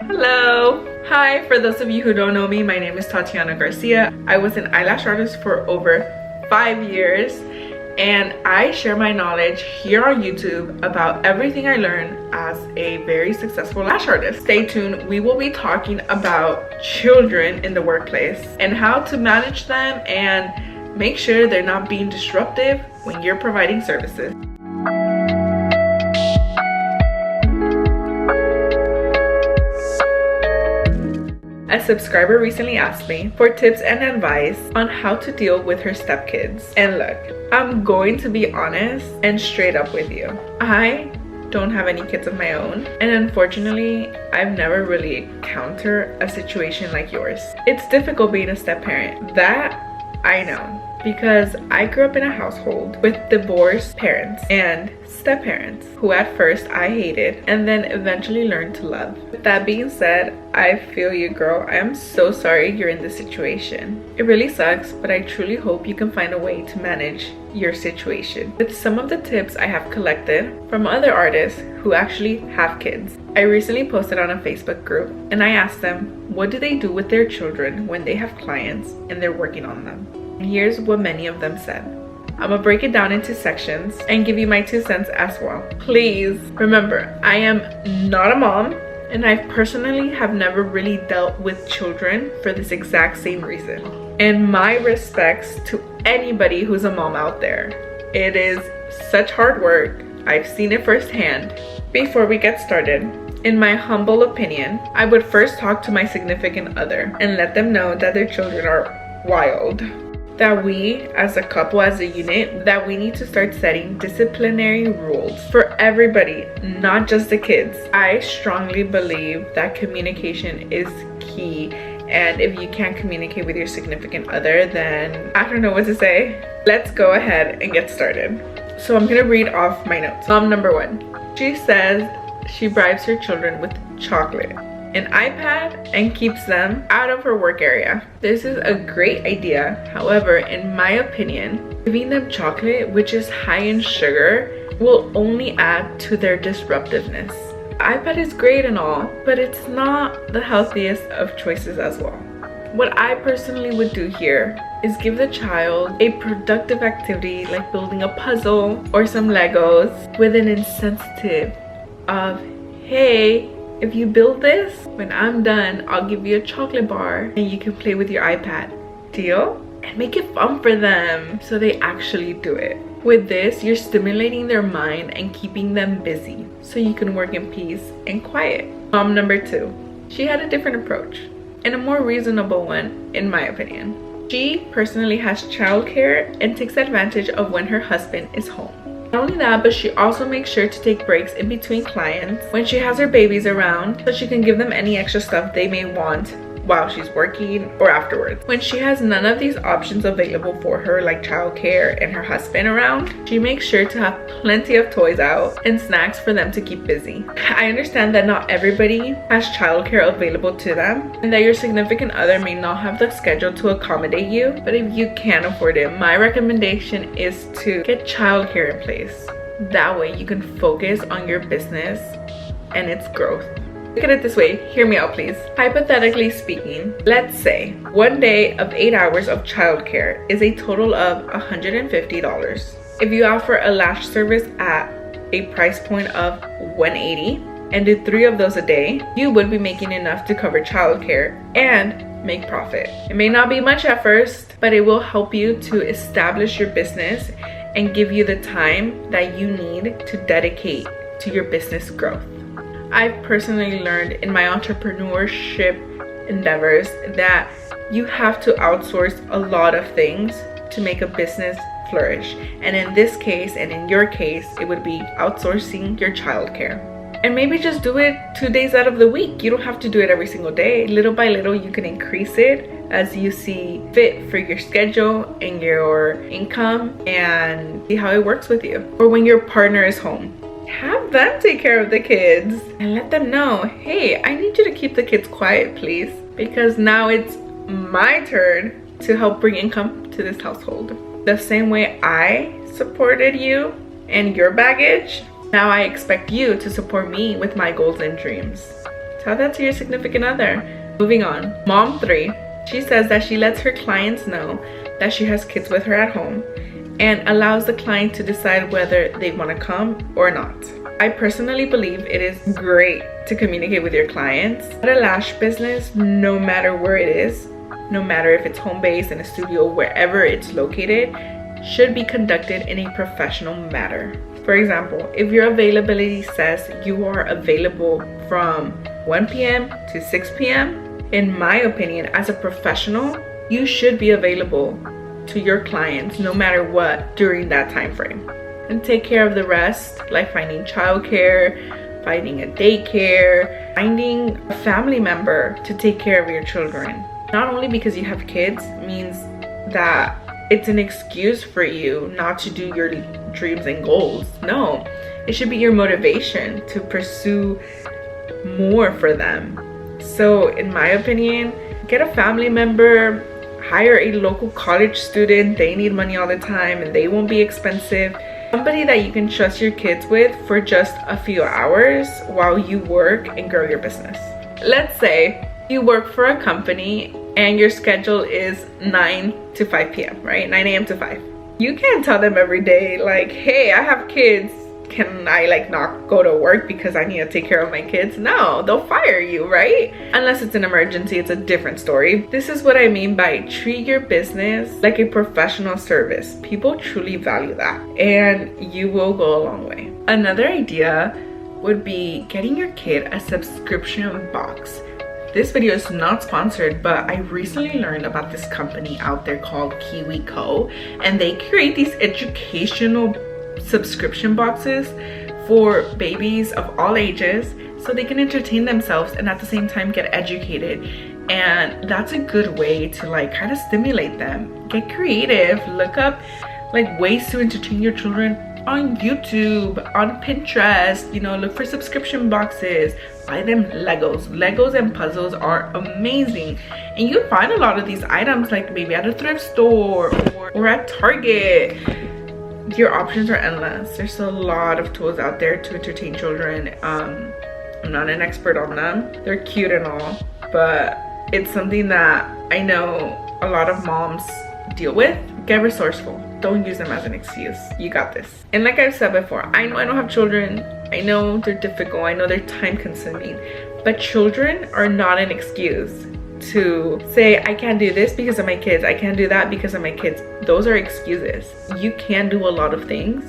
Hello! Hi, for those of you who don't know me, my name is Tatiana Garcia. I was an eyelash artist for over 5 years and I share my knowledge here on YouTube about everything I learned as a very successful lash artist. Stay tuned, we will be talking about children in the workplace and how to manage them and make sure they're not being disruptive when you're providing services. A subscriber recently asked me for tips and advice on how to deal with her stepkids. And look, I'm going to be honest and straight up with you. I don't have any kids of my own, and unfortunately, I've never really encountered a situation like yours. It's difficult being a step parent, that I know, because I grew up in a household with divorced parents and step-parents who at first I hated and then eventually learned to love. With that being said, I feel you, girl. I am so sorry you're in this situation. It really sucks, but I truly hope you can find a way to manage your situation. With some of the tips I have collected from other artists who actually have kids. I recently posted on a Facebook group and I asked them, what do they do with their children when they have clients and they're working on them? And here's what many of them said. I'm gonna break it down into sections and give you my 2 cents as well. Please remember, I am not a mom and I personally have never really dealt with children for this exact same reason. And my respects to anybody who's a mom out there. It is such hard work. I've seen it firsthand. Before we get started, in my humble opinion, I would first talk to my significant other and let them know that their children are wild. That we as a couple, as a unit, that we need to start setting disciplinary rules for everybody, not just the kids. I strongly believe that communication is key, and if you can't communicate with your significant other, then I don't know what to say. Let's go ahead and get started. So I'm gonna read off my notes. Mom number 1, she says she bribes her children with chocolate, an iPad, and keeps them out of her work area. This is a great idea. However, in my opinion, giving them chocolate, which is high in sugar, will only add to their disruptiveness. iPad is great and all, but it's not the healthiest of choices as well. What I personally would do here is give the child a productive activity like building a puzzle or some Legos with an incentive of, hey, if you build this, when I'm done, I'll give you a chocolate bar and you can play with your iPad. Deal? And make it fun for them so they actually do it. With this, you're stimulating their mind and keeping them busy so you can work in peace and quiet. Mom number 2, she had a different approach and a more reasonable one in my opinion. She personally has childcare and takes advantage of when her husband is home. Not only that, but she also makes sure to take breaks in between clients when she has her babies around so she can give them any extra stuff they may want while she's working or afterwards. When she has none of these options available for her, like childcare and her husband around, she makes sure to have plenty of toys out and snacks for them to keep busy. I understand that not everybody has childcare available to them and that your significant other may not have the schedule to accommodate you, but if you can afford it, my recommendation is to get childcare in place. That way you can focus on your business and its growth. Look at it this way, hear me out please. Hypothetically speaking, let's say 1 day of 8 hours of childcare is a total of $150. If you offer a lash service at a price point of $180 and do 3 of those a day, you would be making enough to cover childcare and make profit. It may not be much at first, but it will help you to establish your business and give you the time that you need to dedicate to your business growth. I've personally learned in my entrepreneurship endeavors that you have to outsource a lot of things to make a business flourish. And in this case, and in your case, it would be outsourcing your childcare. And maybe just do it 2 days out of the week. You don't have to do it every single day. Little by little, you can increase it as you see fit for your schedule and your income and see how it works with you. Or when your partner is home, have them take care of the kids and let them know, hey, I need you to keep the kids quiet, please, because now it's my turn to help bring income to this household. The same way I supported you and your baggage, now I expect you to support me with my goals and dreams. Tell that to your significant other. Moving on. Mom 3. She says that she lets her clients know that she has kids with her at home and allows the client to decide whether they want to come or not. I personally believe it is great to communicate with your clients. At a lash business, no matter where it is, no matter if it's home-based, in a studio, wherever it's located, should be conducted in a professional manner. For example, if your availability says you are available from 1 p.m. to 6 p.m., in my opinion, as a professional, you should be available to your clients no matter what during that time frame. And take care of the rest, like finding childcare, finding a daycare, finding a family member to take care of your children. Not only because you have kids means that it's an excuse for you not to do your dreams and goals. No, it should be your motivation to pursue more for them. So in my opinion, get a family member, hire a local college student. They need money all the time and they won't be expensive. Somebody that you can trust your kids with for just a few hours while you work and grow your business. Let's say you work for a company and your schedule is 9 to 5 p.m., right? 9 a.m. to 5. You can't tell them every day, like, hey, I have kids. Can I not go to work because I need to take care of my kids? No, they'll fire you, right? Unless it's an emergency, it's a different story. This is what I mean by treat your business like a professional service. People truly value that and you will go a long way. Another idea would be getting your kid a subscription box. This video is not sponsored, but I recently learned about this company out there called KiwiCo, and they create these educational subscription boxes for babies of all ages so they can entertain themselves and at the same time get educated. And that's a good way to kind of stimulate them. Get creative, look up ways to entertain your children on YouTube, on Pinterest, look for subscription boxes. Buy them Legos and puzzles are amazing, and you find a lot of these items maybe at a thrift store or at Target. Your options are endless. There's a lot of tools out there to entertain children. I'm not an expert on them. They're cute and all, but it's something that I know a lot of moms deal with. Get resourceful. Don't use them as an excuse. You got this. And like I've said before, I know I don't have children. I know they're difficult. I know they're time consuming, but children are not an excuse to say, I can't do this because of my kids. I can't do that because of my kids. Those are excuses. You can do a lot of things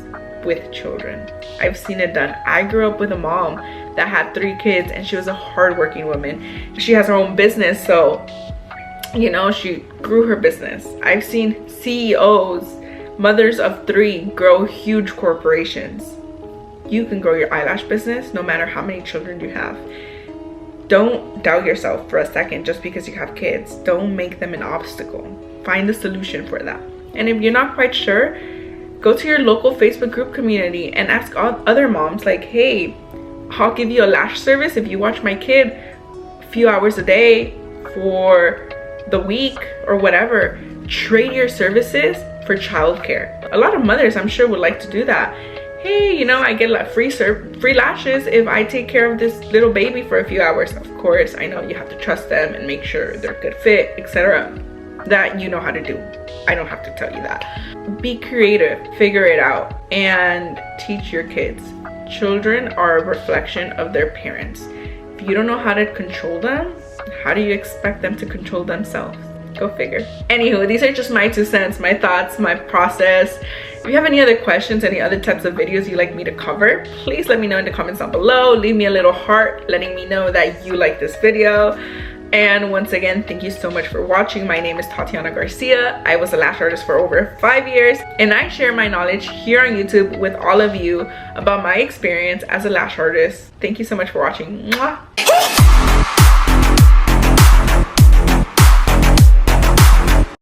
with children. I've seen it done. I grew up with a mom that had 3 kids and she was a hardworking woman. She has her own business, so she grew her business. I've seen CEOs, mothers of 3, grow huge corporations. You can grow your eyelash business no matter how many children you have. Don't doubt yourself for a second just because you have kids. Don't make them an obstacle. Find a solution for that. And if you're not quite sure, go to your local Facebook group community and ask other moms hey, I'll give you a lash service if you watch my kid a few hours a day for the week or whatever. Trade your services for childcare. A lot of mothers, I'm sure, would like to do that. Hey, I get free lashes if I take care of this little baby for a few hours. Of course, I know you have to trust them and make sure they're good fit, etc. That you know how to do. I don't have to tell you that. Be creative, figure it out, and teach your kids. Children are a reflection of their parents. If you don't know how to control them, how do you expect them to control themselves? Go figure. Anywho, these are just my 2 cents, my thoughts, my process. If you have any other questions, any other types of videos you'd like me to cover, please let me know in the comments down below. Leave me a little heart letting me know that you like this video. And once again, thank you so much for watching. My name is Tatiana Garcia. I was a lash artist for over 5 years, and I share my knowledge here on YouTube with all of you about my experience as a lash artist. Thank you so much for watching. Mwah!